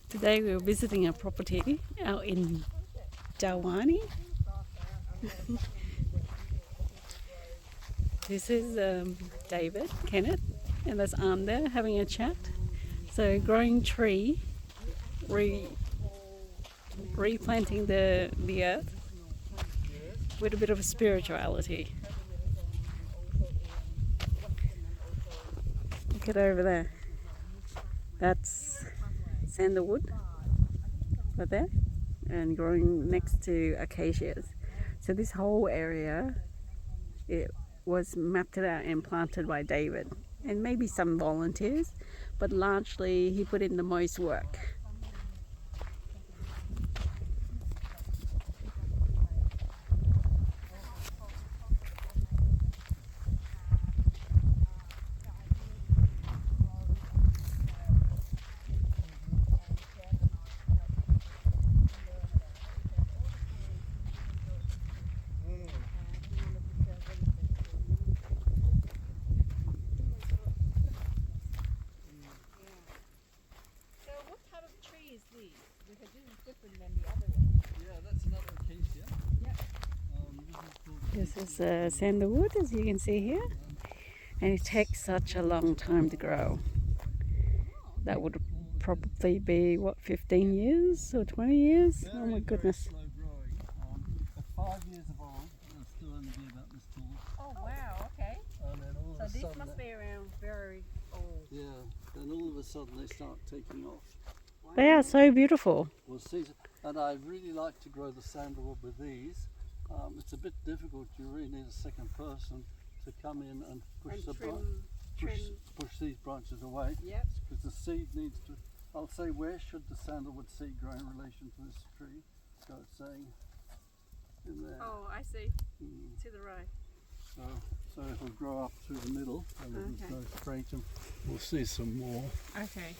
Today we were visiting a property out in Dalwani. This is David, Kenneth, and there's Anne there having a chat. So growing tree, replanting the earth with a bit of a spirituality. Look at over there. That's sandalwood right there, and growing next to acacias. So this whole area, it was mapped out and planted by David, and maybe some volunteers, but largely he put in the most work. This is sandalwood, as you can see here, and it takes such a long time to grow. That would probably be, what, 15 years or 20 years? Oh my goodness. Slow growing. At 5 years of old, it'll still only be about this tall. Oh wow, okay. And then all So of a this sudden, must be around very old. yeah, then all of a sudden they start taking off. Wow. They are so beautiful. We'll see. And I really like to grow the sandalwood with these. It's a bit difficult. You really need a second person to come in and push push these branches away. Yep. Because the seed needs to. I'll say, where should the sandalwood seed grow in relation to this tree? So it's saying in there. Oh, I see. Mm. To the right. So it'll grow up through the middle and Okay. it'll go straight, and we'll see some more. Okay.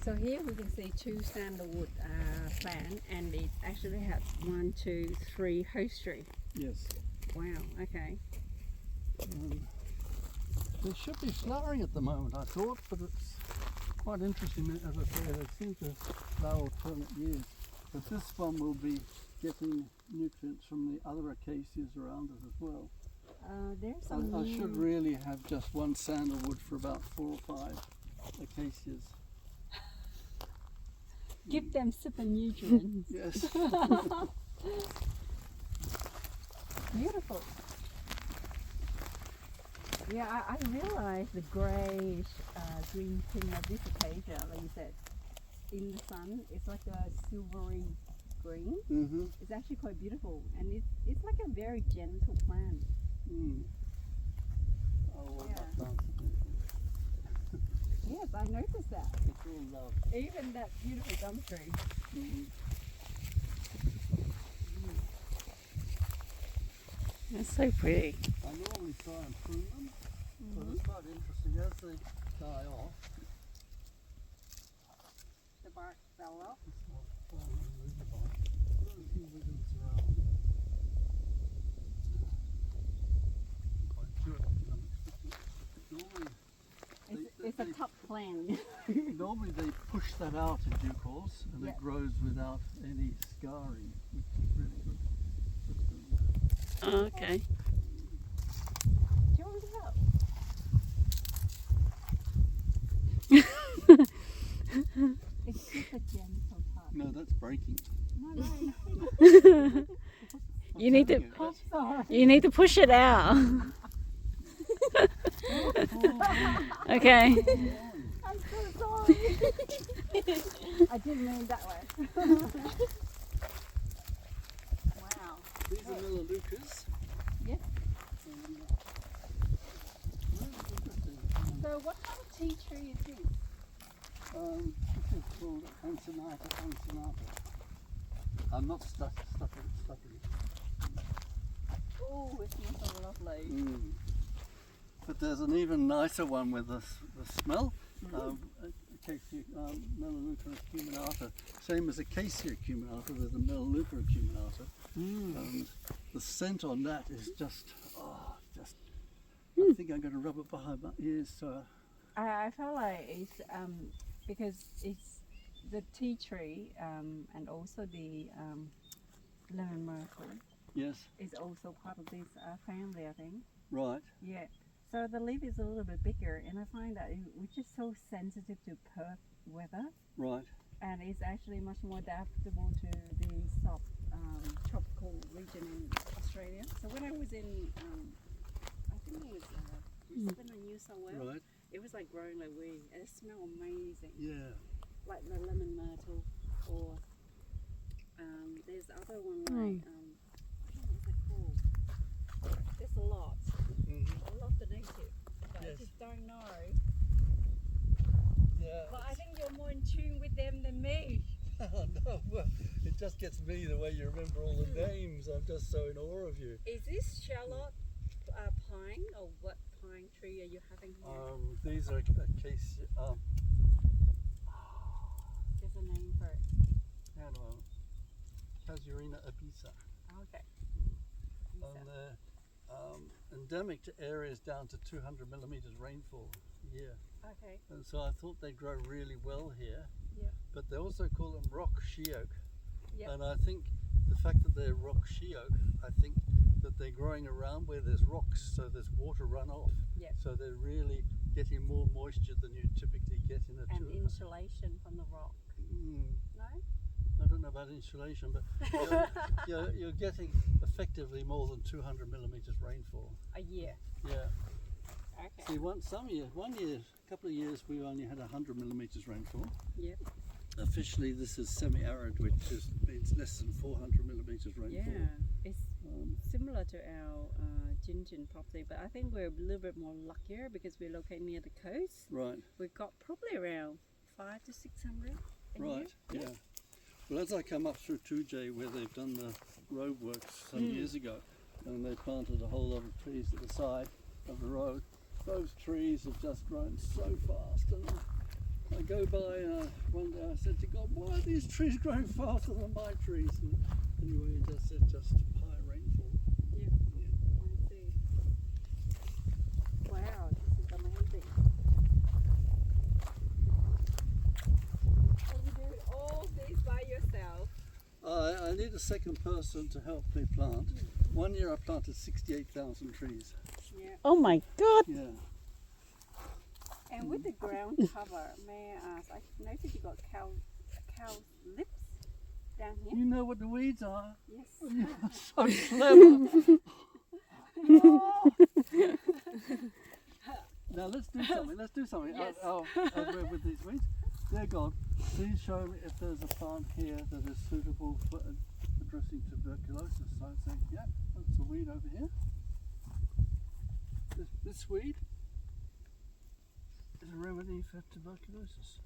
So here we can see two sandalwood plant, and it actually has 1, 2, 3 host tree. Yes. Wow. Okay. They should be flowering at the moment, I thought, but it's quite interesting. As I say, they seem to flower alternate years. But this one will be getting nutrients from the other acacias around it as well. There's some. I should really have just one sandalwood for about 4 or 5 acacias. Give them super nutrients. Yes. Beautiful. Yeah, I realized the greyish green tint of this acacia, like you said, in the sun, it's like a silvery green. Mm-hmm. It's actually quite beautiful, and it's like a very gentle plant. Mm. Oh, well, Yeah. that plant's a beautiful. Yes, I noticed that. It's all love. Even that beautiful gum tree. Mm-hmm. It's so pretty. I normally try and prune them, but it's quite interesting as they die off. The bark fell off. It's not removable. There's a few wiggles around. Quite good. I'm expecting. It's a top plant. Normally they push that out in due course, and Yep. it grows without any scarring, which is really good. Oh, okay. Do you want me to help? It's just a gentle touch. No, that's breaking. No. You need to Oh, sorry. you need to push it out. Okay. I'm so sorry. I didn't mean it that way. Wow. These are melaleucas. Yes. Interesting. So what kind of tea tree is this? This is called Ansinata. I'm not stuffing it. Oh, it smells so lovely. Mm. But there's an even nicer one with the smell. Acacia Melaleuca acuminata. Same as Acacia acuminata, there's a Melaleuca acuminata. And the scent on that is just, I think I'm going to rub it behind my ears. So I feel like it's because it's the tea tree and also the lemon myrtle yes, is also part of this family, I think. right, Yeah. So the leaf is a little bit bigger, and I find that we're just so sensitive to Perth weather, right. and it's actually much more adaptable to the tropical region in Australia. So when I was in, I think it was Brisbane or New South Wales, Right. it was like growing like weed, and it smelled amazing, Yeah. like the lemon myrtle, or there's other one like I don't know what's it called. There's a lot. I love the native, but I Yes. just don't know. Yeah. But I think you're more in tune with them than me. Oh no, well, it just gets me the way you remember all the names. I'm just so in awe of you. Is this shallot pine, or what pine tree are you having here? These are acacia. There's a name for it. Hang on. Casuarina abyssa. Okay. And they're endemic to areas down to 200 millimeters rainfall a year. Okay. And so I thought they grow really well here. Yeah. But they also call them rock she oak. Yeah. And I think the fact that they're rock she oak, I think that they're growing around where there's rocks, so there's water runoff. Yeah. So they're really getting more moisture than you typically get in a And tulip. insulation from the rock. No? I don't know about insulation, but you're getting effectively more than 200 millimeters rainfall. A year. Yeah. Okay. See, one year, a couple of years, we only had 100 millimeters rainfall. Yeah. Officially, this is semi-arid, which means less than 400 millimeters rainfall. Yeah. It's similar to our Gingin property, but I think we're a little bit more luckier because we're located near the coast. Right. We've got probably around 500 to 600 a year. Right. Yeah. Well, as I come up through 2J, where they've done the road works some years ago, and they planted a whole lot of trees at the side of the road, those trees have just grown so fast. And I go by one day, I said to God, why are these trees growing faster than my trees? And anyway, he just said just high rainfall. Yeah. I see. Wow, this is amazing. And you do all this by yourself? I need a second person to help me plant. One year I planted 68,000 trees. Yeah. Oh my God! Yeah. And with the ground cover, may I ask, I noticed you got cow's lips down here. You know what the weeds are. Yes. So clever. Now let's do something. Yes. I'll with these weeds. Dear God, please show me if there's a plant here that is suitable for addressing tuberculosis. So I say, yeah, that's a weed over here. This weed is a remedy for tuberculosis.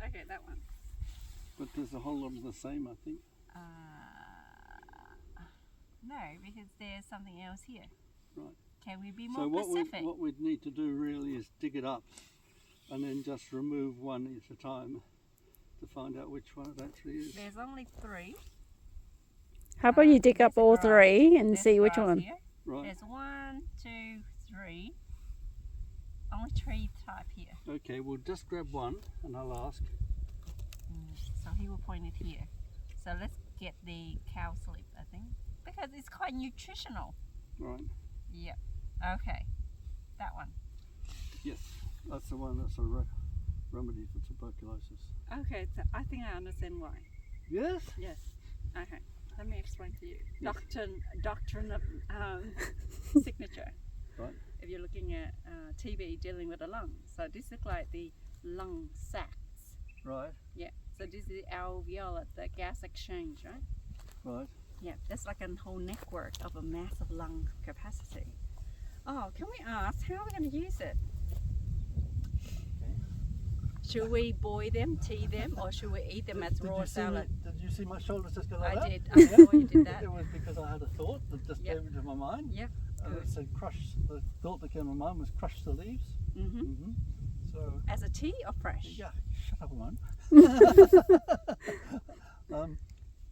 Okay, that one. But there's a whole lot of the same, I think. No, because there's something else here. Right. Can we be So more specific? what we'd need to do really is dig it up and then just remove one at a time to find out which one it actually is. There's only 3. How about you dig up there's all grass. 3 and There's see which grass one? Here. Right. There's 1, 2, 3. Only 3 type here. Okay, we'll just grab one and I'll ask. So he will point it here. So let's get the cow sleep, I think, because it's quite nutritional. Right. Yep. Okay. That one. Yes, that's the one that's a remedy for tuberculosis. Okay, so I think I understand why. Yes? Yes. Okay. Let me explain to you. Yes. Doctrine of signature. Right. If you're looking at TB dealing with the lung. So this is like the lung sacs. Right. Yeah. So this is the alveolar, the gas exchange, right? Right. Yeah. That's like a whole network of a massive lung capacity. Oh, can we ask how are we going to use it? Should we boil them, tea them, or should we eat them as raw salad? Did you see my shoulders just go like that? I did. I saw you did that. It was because I had a thought that just came into my mind. Yep. And it said the thought that came to my mind was crush the leaves. Mm-hmm. So, As a tea or fresh? yeah, shut up a moment.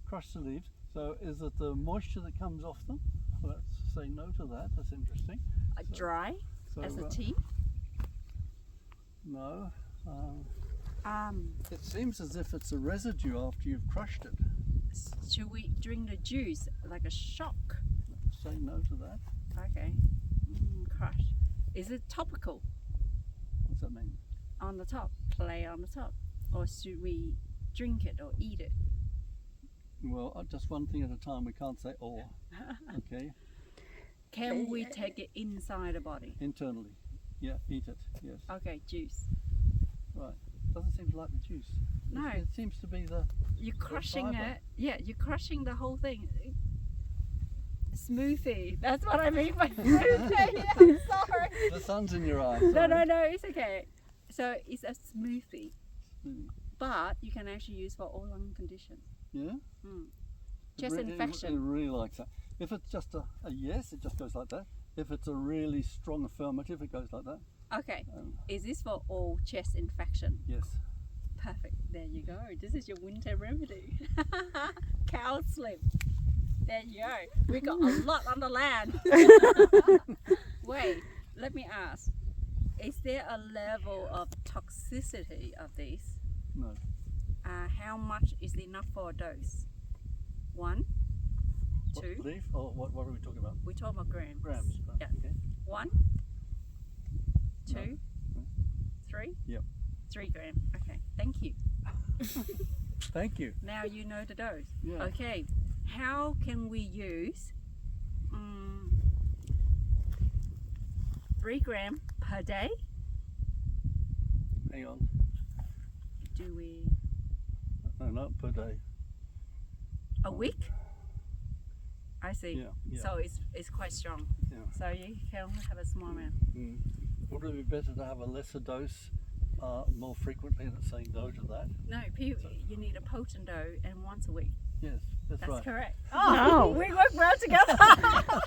Crush the leaves. So is it the moisture that comes off them? Well, that's say no to that. That's interesting. Dry So, as a tea. no. Um, It seems as if it's a residue after you've crushed it. should we drink the juice like a shock? Say no to that. Okay. Crush. Is it topical What's that mean? on the top? Play on the top, or should we drink it or eat it? Well, just one thing at a time. We can't say or. Okay. Can we take it inside the body? Internally. Yeah, eat it. Yes. Okay, juice. Right. Doesn't seem to like the juice. No. It seems to be the. You're crushing fibre. it. Yeah, you're crushing the whole thing. Smoothie. That's what I mean by smoothie. I'm sorry. The sun's in your eyes. No, it's okay. So it's a smoothie, Mm. but you can actually use for all lung conditions. Yeah. Mm. It Chest It infection. really likes that. If it's just a yes, it just goes like that. If it's a really strong affirmative, it goes like that. Okay. Um, Is this for all chest infection? yes. Perfect. There you go. This is your winter remedy. Cow slip. There you go. We got a lot on the land. Wait, let me ask. Is there a level of toxicity of this? No. How much is enough for a dose? 1, 2. What, leaf? Or what are we talking about? We talk about grams. Grams. Right. Yeah. Okay. 1, 2, No. 3. Yep. 3 grams. Okay. Thank you. Thank you. Now you know the dose. Yeah. Okay. How can we use 3 grams per day? Hang on. Do we No, not per day. a week? I see. Yeah. Yeah. So it's quite strong. Yeah. So you can have a small amount. Mm. Would it be better to have a lesser dose more frequently than saying no to that? No, you need a potent dose and once a week. Yes, that's That's right. correct. Oh. We work well together.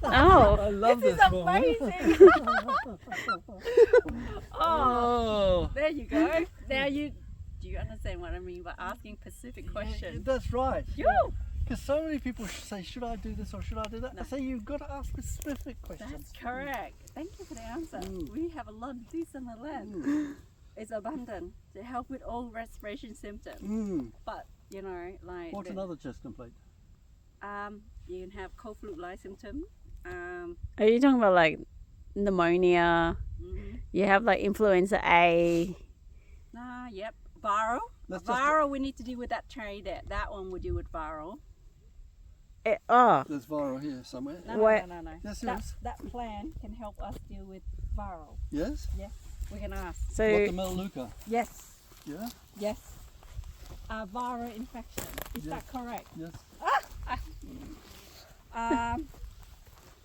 Oh, I love This this, is woman. amazing. Oh, Oh, there you go. Now do you understand what I mean by asking specific questions? that's right. Yo, Because so many people say, should I do this or should I do that? No. I say you've got to ask specific questions. that's correct. Thank you for the answer. Mm. We have a lot of this on the land. Mm. It's abundant to help with all respiration symptoms. Mm. But you know, like What's another chest complaint? you can have cold flu-like symptom. are you talking about like pneumonia? Mhm. You have like influenza A. Yep. Viral. Let's just- Viral. We need to deal with that tray there. That one we deal with viral. Oh, There's viral here somewhere. No, What? no. Yes, That, yes. that plan can help us deal with viral. Yes? We can ask. What so the Melaleuca? Yes. Yeah? Yes. Viral infection. Is Yes. that correct? Yes.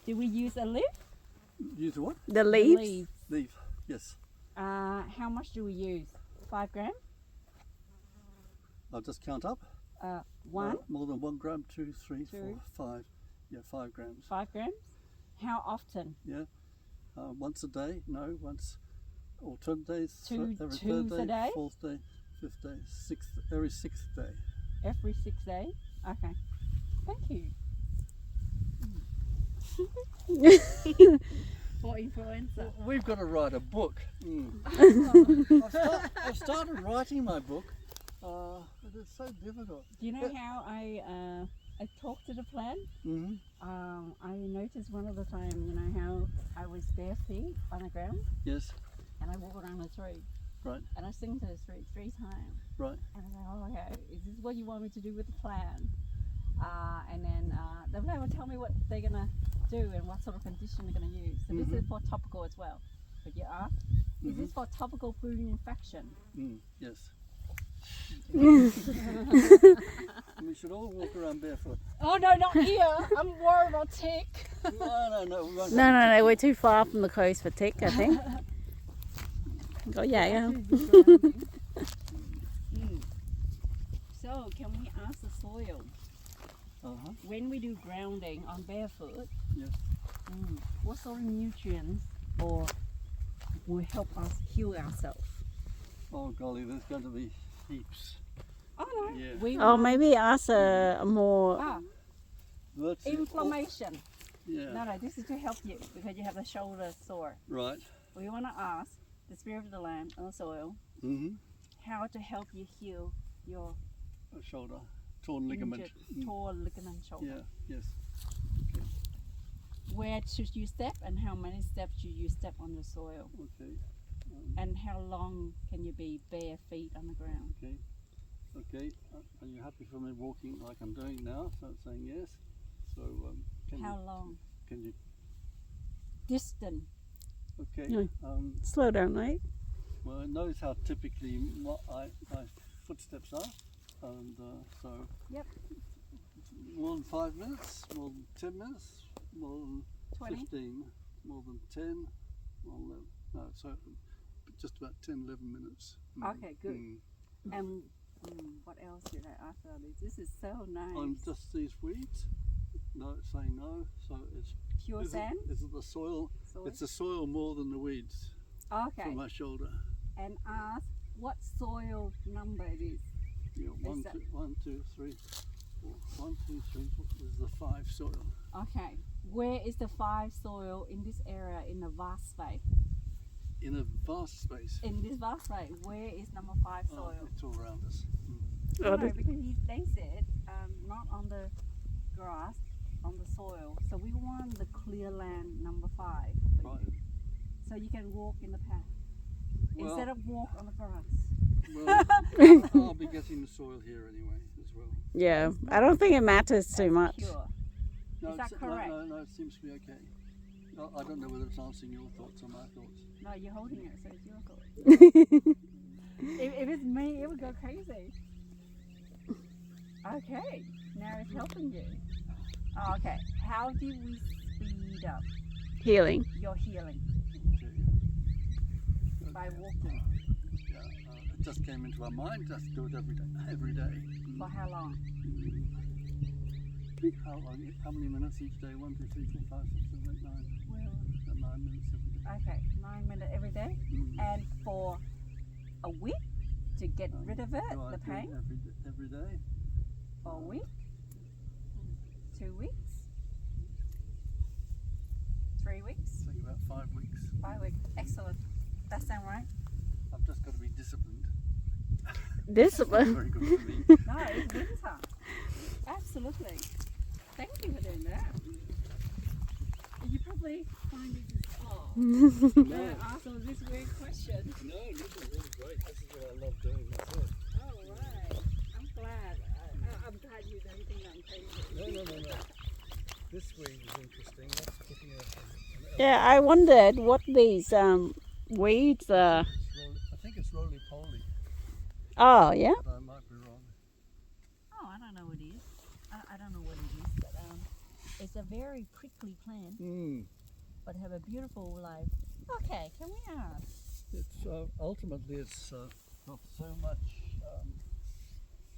Do we use a leaf? Use what? the leaves. Leaf. Yes. How much do we use? 5 grams? I'll just count up. 1, More than 1 gram, 2, 3, 4, Two. 5. Yeah, 5 grams. 5 grams? How often? Yeah. Once a day? No, once alternate days. Two- every twos third a day, day? fourth day, fifth day, every sixth day. Every 6 days? Okay. Thank you. For influenza. We've got to write a book. I've started writing my book, but it's so difficult. Do you know how I talked to the plant? Mm-hmm. I noticed one of the time, you know how I was bare feet on the ground Yes, and I walk around the tree. Right. And I sing to the tree 3 times. right. And I was like, oh, okay, is this what you want me to do with the plant? And then the plant will tell me what they're going to do and what sort of condition they're going to use. So this is for topical as well. But you ask, is this for topical food infection? Yes. We should all walk around barefoot. Oh, no, not here. I'm worried about tick. No. We won't. No, we're too far from the coast for tick, I think. Oh yeah. So can we ask the soil, Uh-huh. when we do grounding on barefoot, Yes. what sort of nutrients or will help us heal ourselves? Oh golly, there's going to be heaps. Oh no, Yeah. we Oh, maybe ask a more Ah, Let's see. inflammation. Yeah. No, this is to help you because you have the shoulder sore. Right. We want to ask the spirit of the land on the soil Mm-hmm. how to help you heal your Shoulder. Torn ligament. injured, torn ligament shoulder. Yeah. Yes. Where should you step and how many steps should you step on the soil? Okay. And how long can you be bare feet on the ground? Okay. Okay. Are you happy for me walking like I'm doing now? So it's saying yes. So How long? Can you? Distant. Okay. No. Slow down, mate. Well, it knows how typically my footsteps are, and so. Yep. More than 5 minutes, more than 10 minutes, more than 20? 15, more than 10, more than 11. No, so just about 10, 11 minutes. Okay, good. And what else did I ask about this? This is so nice. On just these weeds? No, it's saying no. So it's Pure sand? Is it the soil? Soil? It's the soil more than the weeds Okay. from my shoulder. And ask what soil number it is. Yeah, one, that- two, 1, 2, 3, 4. 1, 2, 3, 4. This is the 5 soil. Okay. Where is the 5 soil in this area in the vast space? In a vast space. In this vast space, where is number 5 soil? It's all around us. No, because they said not on the grass, on the soil. So we want the clear land number 5 for Right. you. So you can walk in the path instead of walk on the grass. Well, I'll be getting the soil here anyway as well. Yeah, I don't think it matters too That's much. pure. No, Is that it's- correct? No, it seems to be okay. No, I don't know whether it's answering your thoughts or my thoughts. No, you're holding it, so it's your thought. if it's me, it would go crazy. Okay, now it's helping you. Oh, okay, how do we speed up Healing. your healing? Okay. By walking. Yeah, it just came into my mind. Just do it every day. For how long? How long? How many minutes each day? 1, 2, 3, 4, 5, 6, 7, 8, 9. Well, 9 minutes every day. okay, 9 minutes every day. And for a week to get rid of it, Do I the do it pain? every day? For a week? 2 weeks? 3 weeks? I think about 5 weeks. 5 weeks. Excellent. That sound right? I've just got to be disciplined. Discipline. Very good for me. No, it's winter. Absolutely. Thank you for doing that. You probably find this is No, ask all this weird question. no, this is really great. This is what I love doing myself. Oh, right. I'm glad. I'm glad you don't think I'm crazy. No. This weed is interesting. That's putting an Yeah, I wondered what these weeds are. I think it's roly-poly, Oh, yeah. but I might be wrong. Oh, I don't know what it is. I don't know what it is, but it's a very prickly plant, but have a beautiful life. Okay, can we ask? It's ultimately it's got so much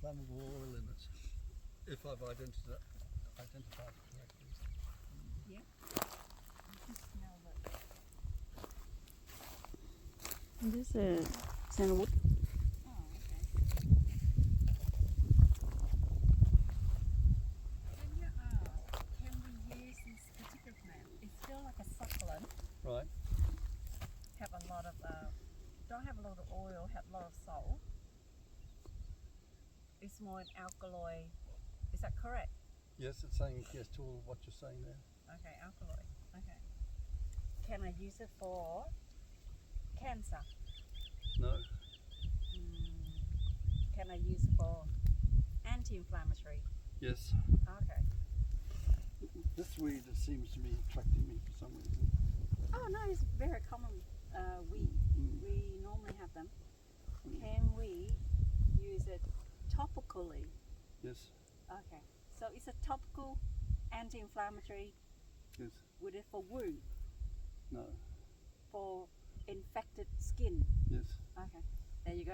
flammable oil in it. If I've identified it correctly. Yeah. I just smell it. This is sandalwood. Oh, okay. Can you ask, can we use this particular plant? It's still like a succulent. Right. Have a lot of, don't have a lot of oil, have a lot of salt. It's more an alkaloid. Is that correct? Yes, it's saying yes to all what you're saying there. Okay, alkaloid. Okay. Can I use it for cancer? No. Can I use it for anti-inflammatory? Yes. Okay. This weed seems to be attracting me for some reason. Oh no, it's very common weed. We normally have them. Can we use it topically? Yes. Okay. So it's a topical anti-inflammatory. Yes. With it for wound, No. for infected skin. Yes. Okay. There you go.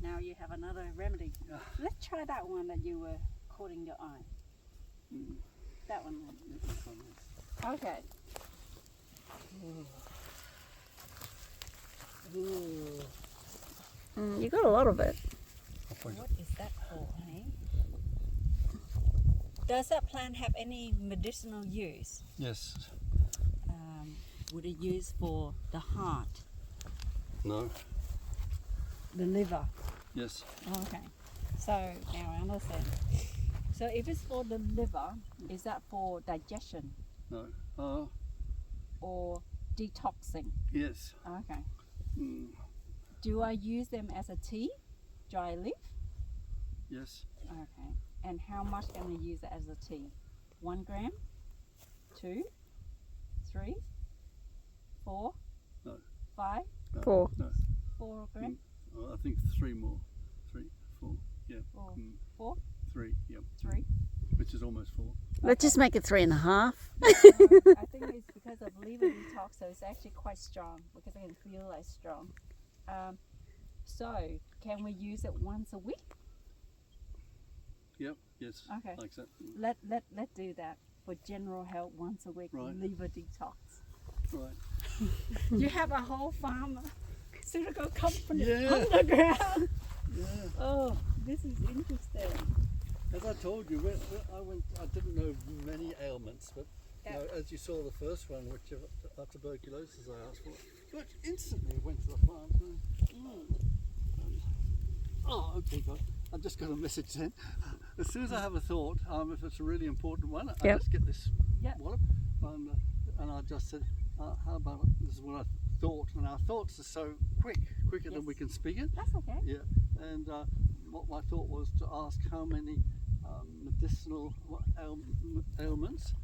Now you have another remedy. Yeah. Let's try that one that you were coating your eye. That one then. Yeah, this one is. Okay. You got a lot of it. What is that for, honey? Does that plant have any medicinal use? Yes. Would it use for the heart, No. the liver? Yes. Okay. So now I understand. So if it's for the liver, is that for digestion No. or detoxing? Yes. Okay. Mm. Do I use them as a tea, dry leaf? Yes. Okay. And how much can I use it as a tea? 1 gram? 2? 3? 4? No. 5? No. 4. No. 4 grams? Oh, I think 3 more. 3, 4. Yeah. 4? Mm. 4? 3. Yep. 3? Which is almost 4. Let's just make it 3.5. I think it's because of liver detox, so it's actually quite strong because I can feel it's strong. So, can we use it once a week? Yep. Yes. Okay. Like that. Let's do that for general health once a week. Right. Liver detox. Right. You have a whole pharmaceutical company Yeah. underground. Yeah. Oh, this is interesting. As I told you, I didn't know many ailments, but you know, as you saw the first one, which are tuberculosis, I asked for, but instantly went to the plant. Oh, okay, God. I just got a message then. As soon as I have a thought, if it's a really important one, I Yep. just get this Yep. wallop, and I just said, how about this is what I thought, and our thoughts are so quicker than we can speak it. That's okay. Yeah, and what my thought was to ask how many medicinal ailments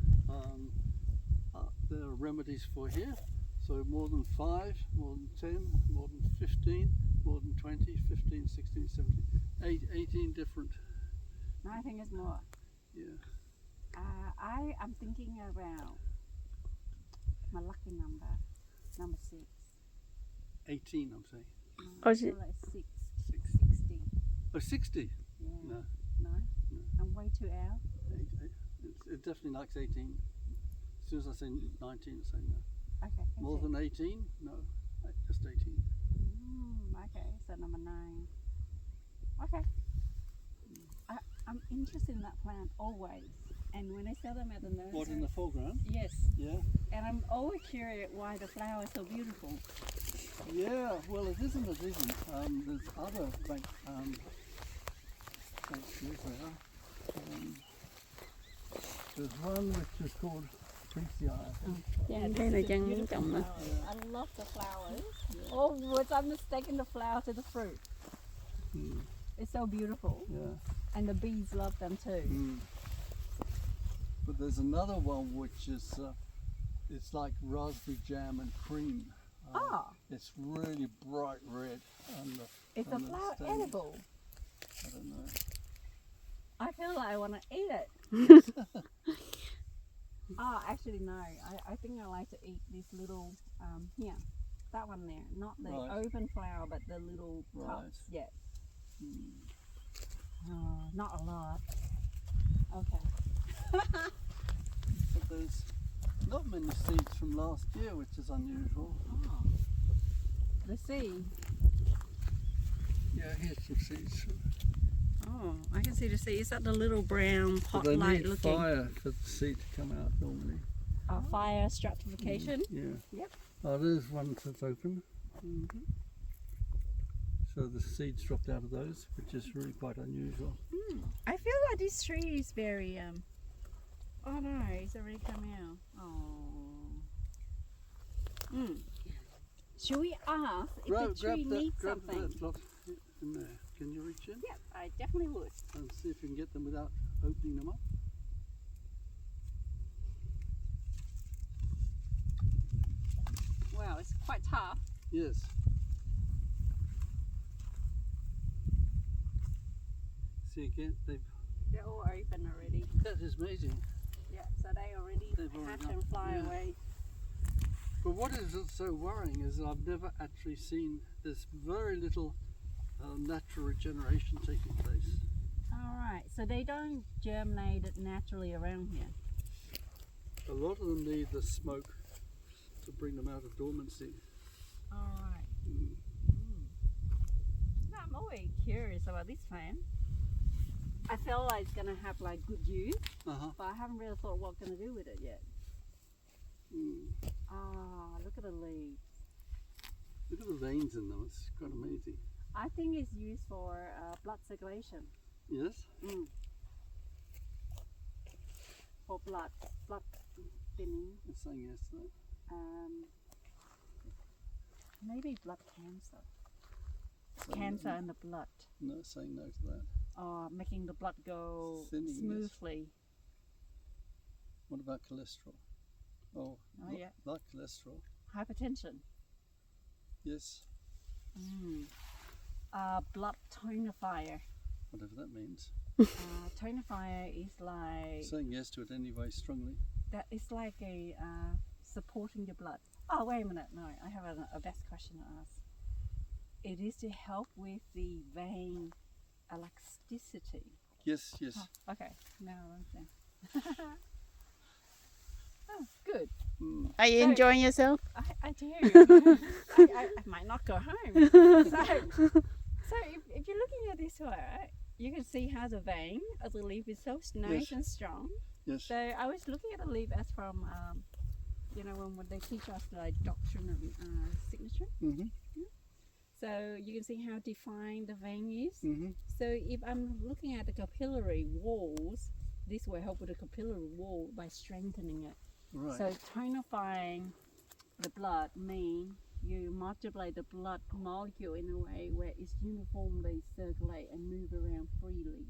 there are remedies for here. So more than 5, more than 10, more than 15, more than 20, 15, 16, 17, 18 different. No, I think it's more. Yeah. I am thinking around my lucky number 6. 18, I'm saying. Oh, I is feel it- like 6, 6. 60. Oh, 60? Yeah. No. No? I'm way too out. It definitely likes 18. As soon as I say 19, I say no. Okay. More than 18? No, just 18. Okay, so number 9. Okay. I'm interested in that plant always. And when I sell them at the nursery. What, in the foreground? Yes. Yeah. And I'm always curious why the flower is so beautiful. Yeah, well, it isn't. There's other bank here there. There's one which is called PCI. Yeah, Đây this là is a dân beautiful trồng nè. flower. I love the flowers. Oh, was I mistaken the flower to the fruit? It's so beautiful. Yeah. And the bees love them too. But there's another one which is, it's like raspberry jam and cream. It's really bright red. Is the flower edible? I don't know. I feel like I want to eat it. Actually no. I think I like to eat this little, here, that one there. Not the open flower, but the little cups. Yeah. Oh, not a lot. Okay. But there's not many seeds from last year, which is unusual. Oh. The seed. Yeah, here's some seeds. Oh, I can see the seed. Is that the little brown pot But they light need looking? fire for the seed to come out normally. Fire stratification. Yeah. Yep. Oh, there's one that's open. Mm-hmm. So the seeds dropped out of those, which is really quite unusual. I feel like this tree is very oh no, it's already come out. Oh. Should we ask if the tree needs something? That lot in there. Can you reach in? Yep, I definitely would. And see if you can get them without opening them up. Wow, it's quite tough. Yes. See again, They're all open already. that is amazing. Yeah, so they already hatch and fly away. But what is so worrying is that I've never actually seen this very little natural regeneration taking place. Alright, so they don't germinate it naturally around here. A lot of them need the smoke to bring them out of dormancy. Alright. No, I'm always curious about this plant. I felt like it's gonna have like good use, Uh-huh. but I haven't really thought what I'm gonna do with it yet. Ah, look at the leaves. Look at the veins in them. It's quite amazing. I think it's used for blood circulation. Yes? For blood thinning. It's saying yes to that. Maybe blood cancer. Saying Cancer no. in the blood. No, it's saying no to that. Making the blood go Thinning, yes. smoothly. What about cholesterol? Oh, Yeah. like cholesterol. Hypertension. Yes. Blood tonifier. Whatever that means. Tonifier is like Saying yes to it anyway, strongly. that. It's like a supporting your blood. Oh, wait a minute. No, I have a best question to ask. It is to help with the vein elasticity. Yes, yes. Oh, okay, now I understand. Oh, good. Are you So- enjoying yourself? I do. I might not go home. So if you're looking at this way, right, you can see how the vein of the leaf is so nice Yes. and strong. Yes. So I was looking at the leaf as from, when they teach us like doctrine and signature. Mm-hmm. So you can see how defined the vein is. Mm-hmm. So if I'm looking at the capillary walls, this will help with the capillary wall by strengthening it. Right. So tonifying the blood means you multiply the blood molecule in a way where it's uniformly circulate and move around freely.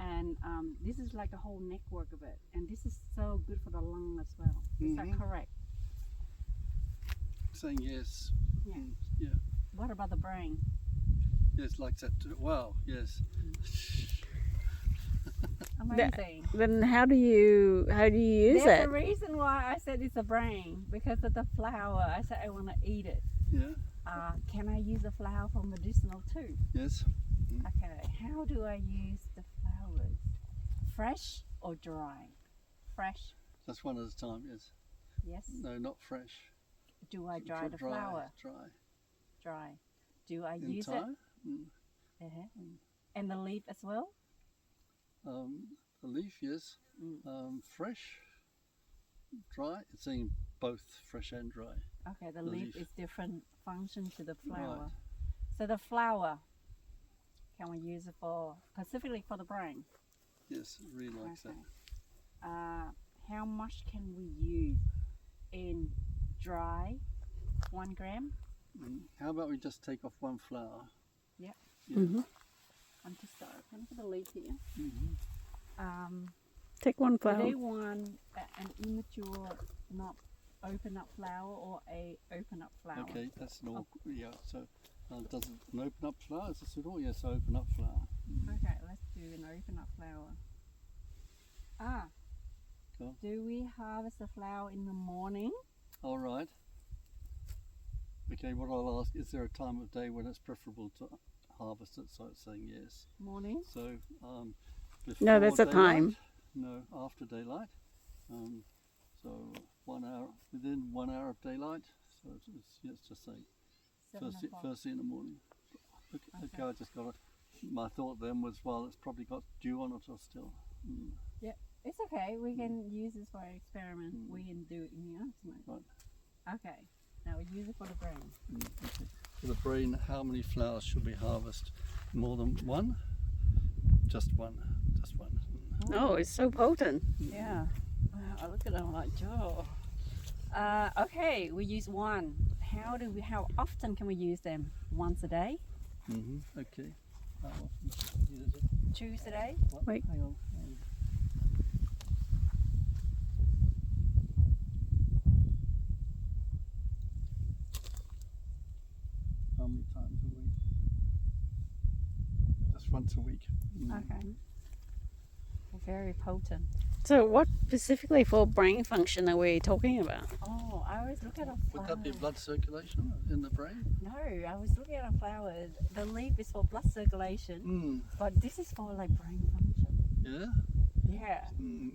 And this is like a whole network of it. And this is so good for the lung as well. Is that Mhm. correct? Saying yes. Yeah. Yeah. What about the brain? Yes, like that. Wow. Yes. Amazing. Then how do you use There's it? a reason why I said it's a brain, because of the flower. I said I want to eat it. Yeah. Can I use the flower for medicinal too? Yes. Okay, how do I use the flowers? Fresh or dry? Fresh, That's one at a time. Yes. yes. No, not fresh. Do I dry the flower? Dry. Dry. Do I use Entire. it? And the leaf as well? The leaf, yes. Fresh. Dry. It's saying both fresh and dry. Okay, the The leaf leaf. is different function to the flower. Right. So the flower, can we use it for, specifically for the brain? Yes, it really likes Okay. that. How much can we use in dry? 1 gram? How about we just take off one flower? Yep. Yeah. Mm-hmm. I'm just going to put the leaf here. Mm-hmm. Take one Do flower. they want an immature, not open up flower or a open up flower? Okay, that's an all. Yeah. So, does it an open up flower? Is this at all? Yes, open up flower. Okay, let's do an open up flower. Cool. Do we harvest the flower in the morning? All right. Okay, what I'll ask, is there a time of day when it's preferable to harvest it? So it's saying yes. Morning? So, before No, there's a daylight? time. No, after daylight. So 1 hour, within 1 hour of daylight. So it's just saying 7 first, o'clock. first thing in the morning. Okay, Okay. I just got it. My thought then was, well, it's probably got dew on it or still. It's okay, we can use this for an experiment. We can do it in the afternoon. Right. Okay, now we use it for the brain. Okay. For the brain, how many flowers should we harvest? More than one? Just one. Just one. Oh, it's so potent. Yeah. Wow, I look at them like, Joe. Okay, we use one. How often can we use them? Once a day? Okay. How often use it? Choose a day? What? Wait. Hang on. How many times a week? Just once a week. Okay. Very potent. So what specifically for brain function are we talking about? Oh, I always look at a Would flower. that be blood circulation in the brain? No, I was looking at a flower. The leaf is for blood circulation, but this is for like brain function. Yeah? Yeah,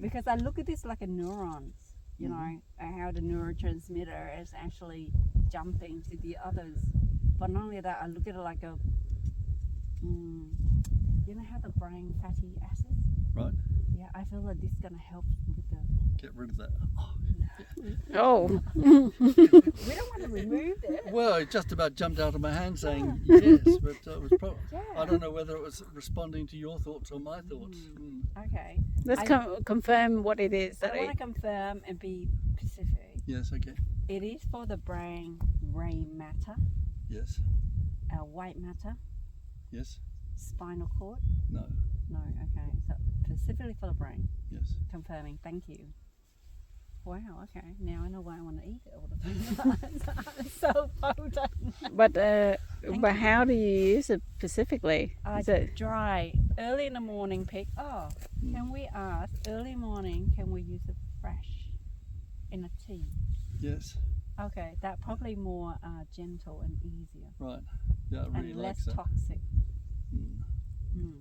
because I look at this like a neurons, you know, and how the neurotransmitter is actually jumping to the others. But not only that, I look at it like a You know how the brain fatty acids? Right. Yeah, I feel like this is gonna help with the. Get rid of that. Oh, We don't want to remove it. Well, it just about jumped out of my hand saying yes, but it was Yeah. I don't know whether it was responding to your thoughts or my thoughts. Okay. let's confirm what it is. I That want to confirm and be specific. Yes, okay. It is for the brain gray matter, Yes, white matter, yes, spinal cord. no, No, okay. So specifically for the brain. yes. Confirming. Thank you. Wow. Okay. Now I know why I want to eat it all the time. It's so potent. but how do you use it specifically? Is it Dry. Early in the morning pick. Oh, can we ask, early morning, can we use it fresh in a tea? Yes, Okay, that probably more gentle and easier. right. Yeah, I really And like less that. toxic. Mm.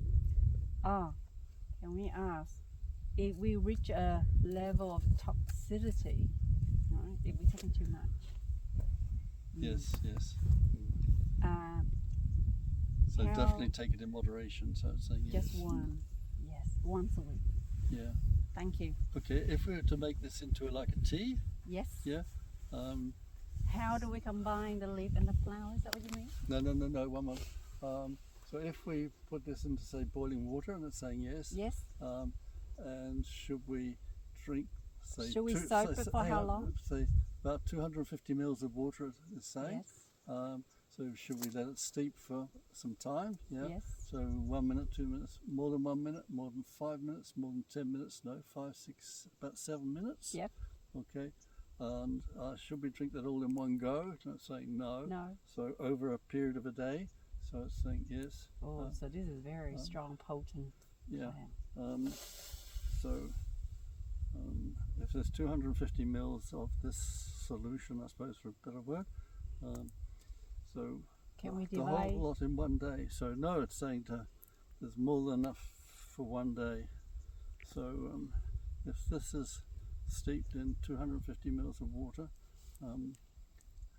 Oh, can we ask, if we reach a level of toxicity, right, if we're taking too much? Yes, yes. So How- definitely take it in moderation. So it's saying yes. Just one. Yes, once a week. Yeah. Thank you. Okay. If we were to make this into like a tea, Yes. yeah. How do we combine the leaf and the flower? Is that what you mean? No. One more. So if we put this into say boiling water, and it's saying yes. Yes. And should we drink? Say Should we soak it for how long? Say about 250 mils of water. It's saying. Yes. So should we let it steep for some time? Yeah. Yes. So 1 minute, 2 minutes, more than 1 minute, more than 5 minutes, more than 10 minutes. No, 5, 6, about 7 minutes. Yep. Okay. And should we drink that all in one go? It's saying no. No. So over a period of a day. So it's saying yes. Oh, so this is very strong, potent. Yeah. plant. If there's 250 mils of this solution, I suppose for a better word, so Can we the divide? whole lot in one day. So no, it's saying there's more than enough for one day. So if this is steeped in 250 mils of water,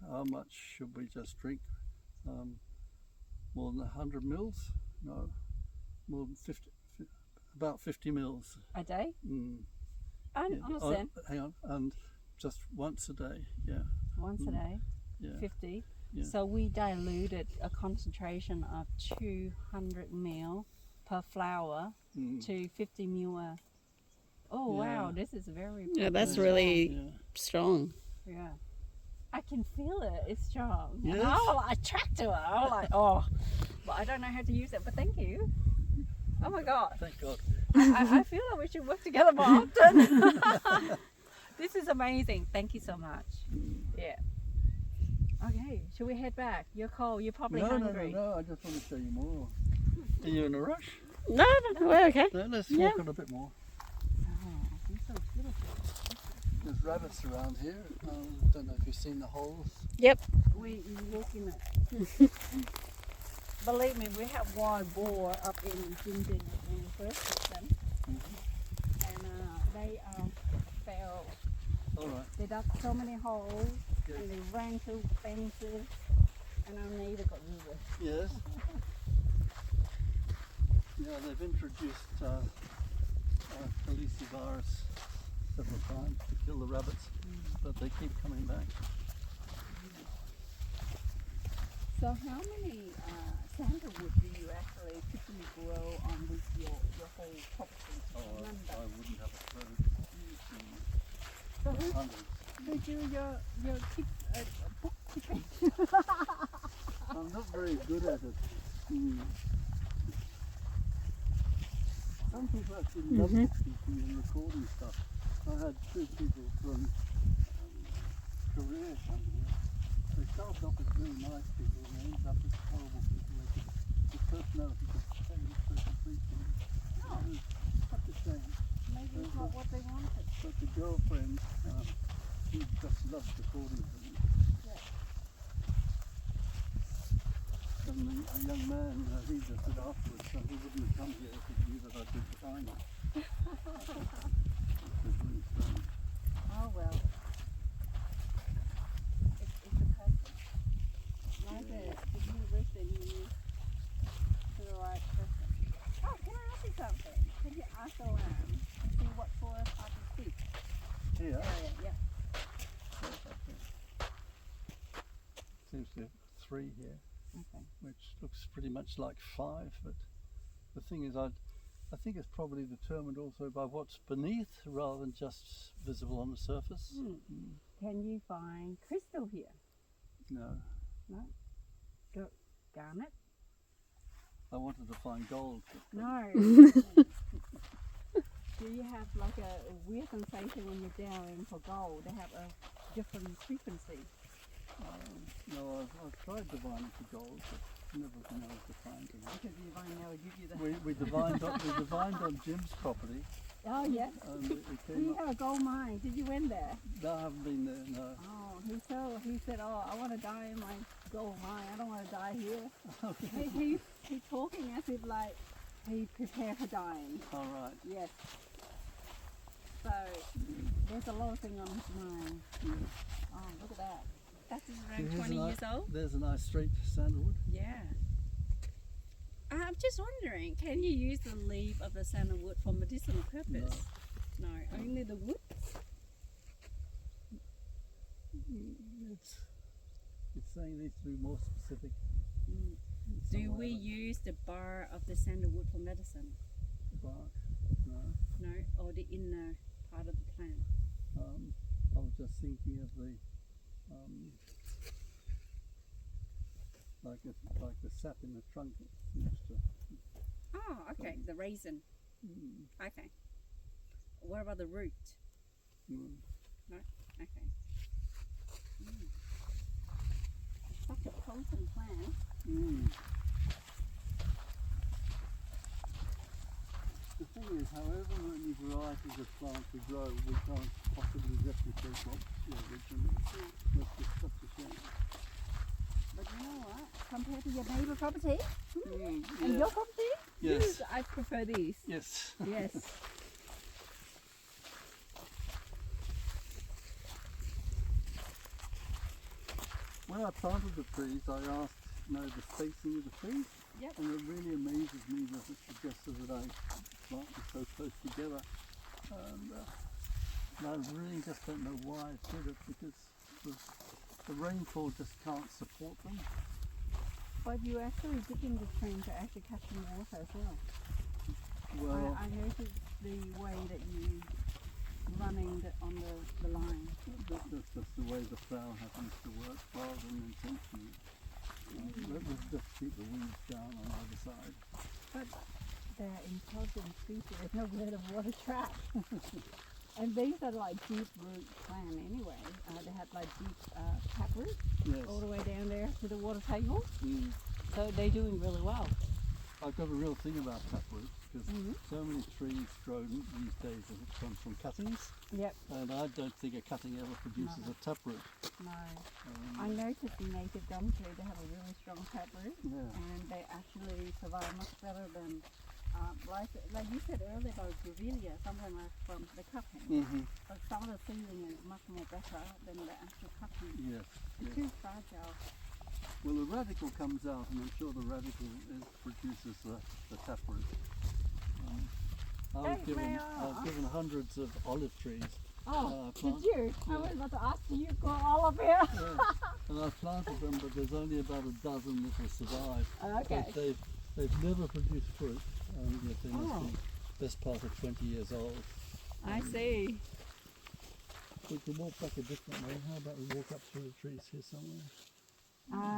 how much should we just drink? More than 100 mils? No, more than 50. About 50 mils. A day? I Yeah. understand. Hang on, and just once a day. Yeah, Once a day, yeah. 50. Yeah. So we diluted a concentration of 200 ml per flower to 50 ml. Oh wow, Yeah. this is very Yeah, that's strong. really Yeah. strong. Yeah. I can feel it. It's strong. And Yes. I attract to it. I'm like, oh, but I don't know how to use it. But thank you. Oh my God. Thank God. I feel like we should work together more often. This is amazing. Thank you so much. Yeah. Okay, should we head back? You're cold. You're probably hungry. No. I just want to show you more. Are you in a rush? No, we're okay. No, let's Yeah. walk on a bit more. Oh, this is so beautiful. There's rabbits around here. Don't know if you've seen the holes. Yep. We walking it. Believe me, we have wild boar up in Jinjin in the first system, and they are feral. All right. They dug so many holes, Yes. and they ran through fences, and our neighbor got rid of it. Yes. Yeah, they've introduced calicivirus several times to kill the rabbits, but they keep coming back. So how many sandalwood do you actually typically grow on this your whole property? Oh, I Remember? wouldn't have a clue. So who Hundreds. do your keep bookkeeping? I'm not very good at it. Some people actually love bookkeeping and recording stuff. I had 2 people from Korea come here. They start off as really nice people and they end up as horrible people. The personality just changed so completely. Oh. It was such a shame. Maybe it's not what they wanted. But the girlfriend, she just loves recording things. Yeah. And the young man, he just said afterwards, so he wouldn't have come here if he knew that I did China. Which was really strange. Oh well. It's a person. Like the university, you need to the right person. seems to have 3 here, Okay. which looks pretty much like 5. But the thing is, I think it's probably determined also by what's beneath rather than just visible on the surface. Can you find crystal here? No, No. Garnet? I wanted to find gold. But No. Do you have like a weird sensation when you're down for gold? They have a different frequency. no, I've tried divining for gold, but never been able to find it. Because you might now give you the... We divined on Jim's property. Oh, yes. And it Do came you up. have a gold mine? Did you win there? No, I haven't been there. No. Oh, he said, oh, I want to die in my gold mine. I don't want to die here. He's talking as if like he prepared for dying. All right. Yes. So there's a lot of things on his mind. Oh, look at that. That's around Here's 20 years old. There's a nice straight sandalwood. Yeah. I'm just wondering, can you use the leaf of the sandalwood for medicinal purpose? No, only the wood. It's saying needs to be more specific. Do we use the bar of the sandalwood for medicine? Bark? No. No, or the inner part of the plant? I was just thinking of the like the sap in the trunk. It seems to. Oh, okay, the raisin. Okay. What about the root? Mm. No? Okay. Such a potent plant. The thing is, however many varieties of plants we grow, we can't possibly replicate what's original. That's just such a shame. But you know what? Compared to your neighbour property and Yeah. your property, Yes. I prefer these. Yes. Yes. When I planted the trees, I asked, the spacing of the trees. Yep. And it really amazes me that it suggested that I plant them so close together. And I really just don't know why I did it, because the rainfall just can't support them. But you actually digging the stream to actually catch some water as well. Well, I noticed the way that you running on the line. that's just the way the plough happens to work, rather than intentionally. Let's just keep the weeds down on either side. But they're intelligent creatures. There's no way of water trap. And these are like deep root plant anyway. They have like deep taproot Yes. all the way down there to the water table. Mm. So they're doing really well. I've got a real thing about taproot, because so many trees grown these days that come from cuttings, Yep. and I don't think a cutting ever produces a taproot. No. I noticed in native gum tree they have a really strong taproot, Yeah. and they actually survive much better than like you said earlier about grevillea, something like from the cutting. Mm-hmm. But some of the seedling is much more better than the actual cutting. Yes. It's Yes. too fragile. Well, the radicle comes out, and I'm sure the radical produces the taproot. I was Hey, given may I was given hundreds of olive trees. Oh, did plant- you? I was about to ask you, got all of here. Yeah. And I've planted them, but there's only about a dozen that will survive. Okay. They've never produced fruit, and yet they must Oh. be best part of 20 years old. I see. We can walk back a different way. How about we walk up through the trees here somewhere?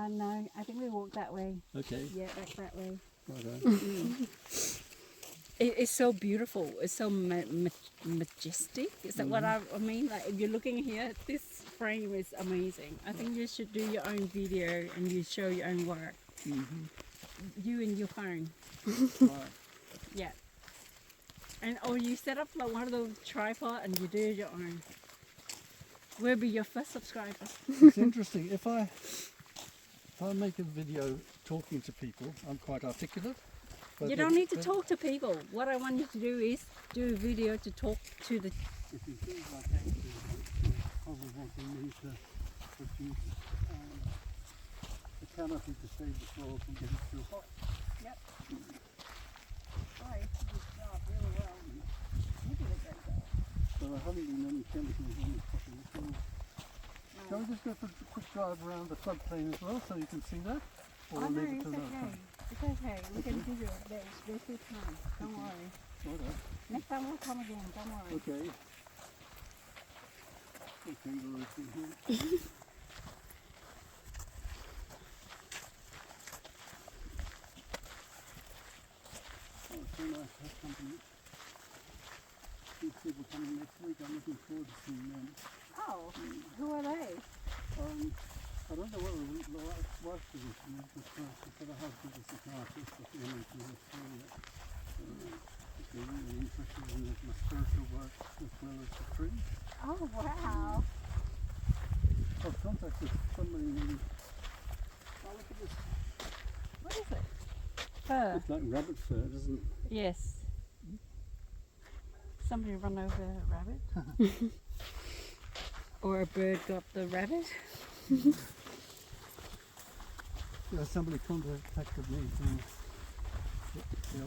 No, I think we walk that way. Okay. Yeah, back that way. Righto. It's so beautiful. It's so majestic. Is that what I mean? Like if you're looking here, this frame is amazing. I think you should do your own video and you show your own work. You and your phone. Right. Yeah. And or you set up like one of those tripod and you do your own. We'll be your first subscriber. It's interesting. If I make a video talking to people, I'm quite articulate. But You don't need to talk to people. What I want you to do is do a video to talk to the. If you feel like actually probably wanting me to produce a canopy to save the soil from getting too hot. Yep. Right, you start really well. You did a great job. So there haven't been any chemicals in this property at all. Shall we just go for a quick drive around the floodplain as well so you can see that? Or Oh no, leave it it's to another okay. time? It's okay. We can do it. There's still time. Don't worry. Alright. Next time we'll come again. Don't worry. Okay. Some kangaroos in here. Oh, it's so nice to have company. These people coming next week. I'm looking forward to seeing them. Oh, who are they? I don't know what the wife's position is, but she said her husband is a psychiatrist at the NHS in Australia. They're really interested in my spiritual work as well as the trees. Oh wow. I've contacted somebody who... Oh, look at this. What is it? Fur. It's like rabbit fur, doesn't it? Yes. Somebody run over a rabbit. Or a bird got the rabbit. Somebody contacted me from the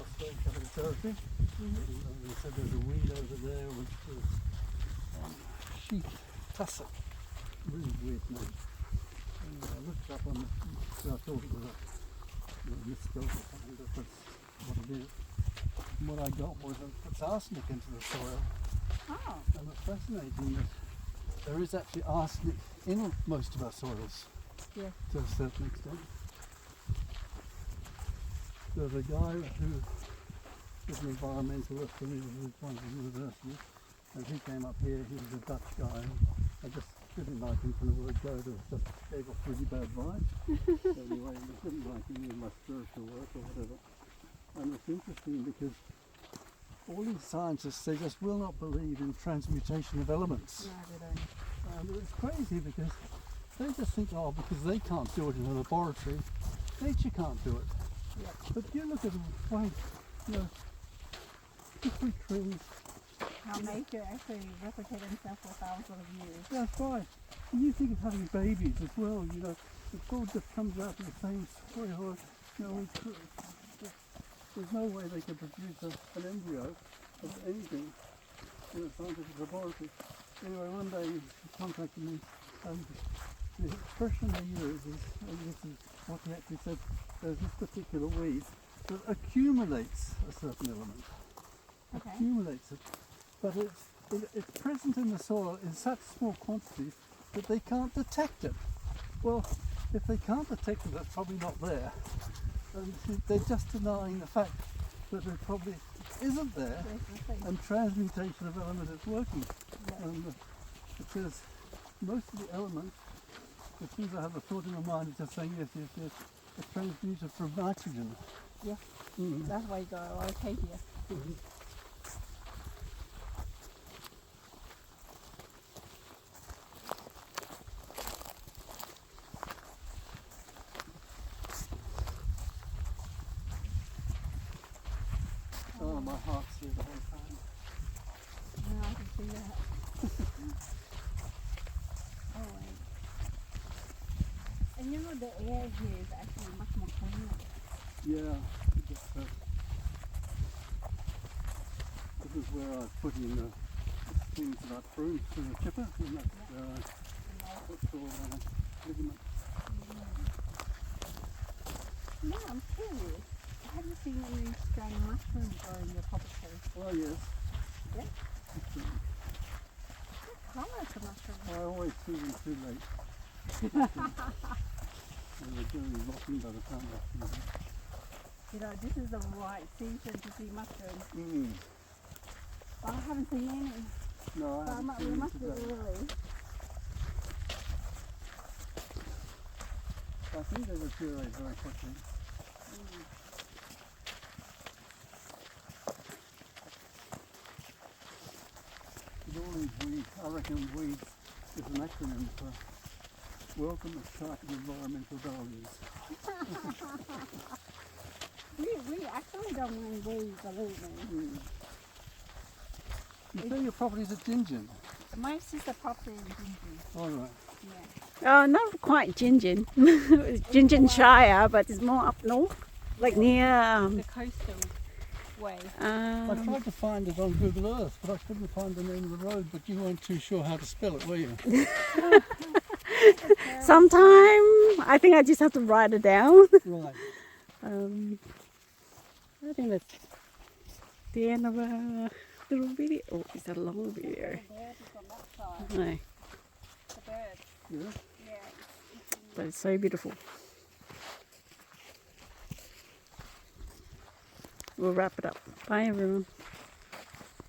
Australian Capital Territory. They said there's a weed over there which is sheep tussock. Really weird name. And I looked it up on I thought it was a misspelled or something, but that's what it is. And what I got was it puts arsenic into the soil. Oh. And it's fascinating that there is actually arsenic in most of our soils. Yeah. To a certain extent. There's a guy who is an environmentalist and he was at one of the universities, and he came up here. He was a Dutch guy. I just didn't like him from the word go. It just gave off really bad vibes. Anyway, he didn't like any of my spiritual work or whatever. And it's interesting because all these scientists, they just will not believe in transmutation of elements. No, they don't. And it's crazy because they just think, oh, because they can't do it in a laboratory, nature can't do it. Yep. But you look at the way, different trees. How nature actually replicated himself for thousands of years. That's right. And you think of having babies as well, it all just comes out of the same soil. There's no way they could produce an embryo of anything in a scientific laboratory. Anyway, one day he contacted me, and the expression they use is, and this is what he actually said, there's this particular weed that accumulates a certain element. Okay. Accumulates it. But it's present in the soil in such small quantities that they can't detect it. Well, if they can't detect it, it's probably not there. And they're just denying the fact that it probably isn't there, and transmutation of element is working. Yeah. And it says most of the elements, as soon as I have a thought in my mind, it's just saying yes, it's transmuted from nitrogen. Yeah. Mm. That's why you got a lot of cake here. Mhm. Oh, my heart's here the whole time. Yeah, I can see that. Oh wait. And the air here is actually much more cleaner. Yeah, this is where I put in the things that I pruned through the chipper, and that's what's called ligament. No, I'm curious. Have you seen any strange mushrooms growing in your property? Oh yes. Yeah? It's, What colour is the mushroom? I always see them too late. And they're generally rotten by the time I see them. This is the right season to see mushrooms. Mm. I haven't seen any. No, I So haven't we seen must be them today. early. I think they deteriorate very quickly. With all these weeds, I reckon weeds is an acronym for Welcome Excited Environmental Values. We actually don't mind weeds, believe me. Mm. You say your property's at Gingin? My sister property in Ginger. All right. Yeah. Not quite Gingin. Gingin Shire, but it's more up north, like near. The coastal way. I tried to find it on Google Earth, but I couldn't find the name of the road, but you weren't too sure how to spell it, were you? Sometime I think I just have to write it down. Right. I think that's the end of a little video. Oh, it's a long video. The bird is on that side. No, The bird. Yeah. Yeah. It's in but it's so beautiful. We'll wrap it up. Bye everyone.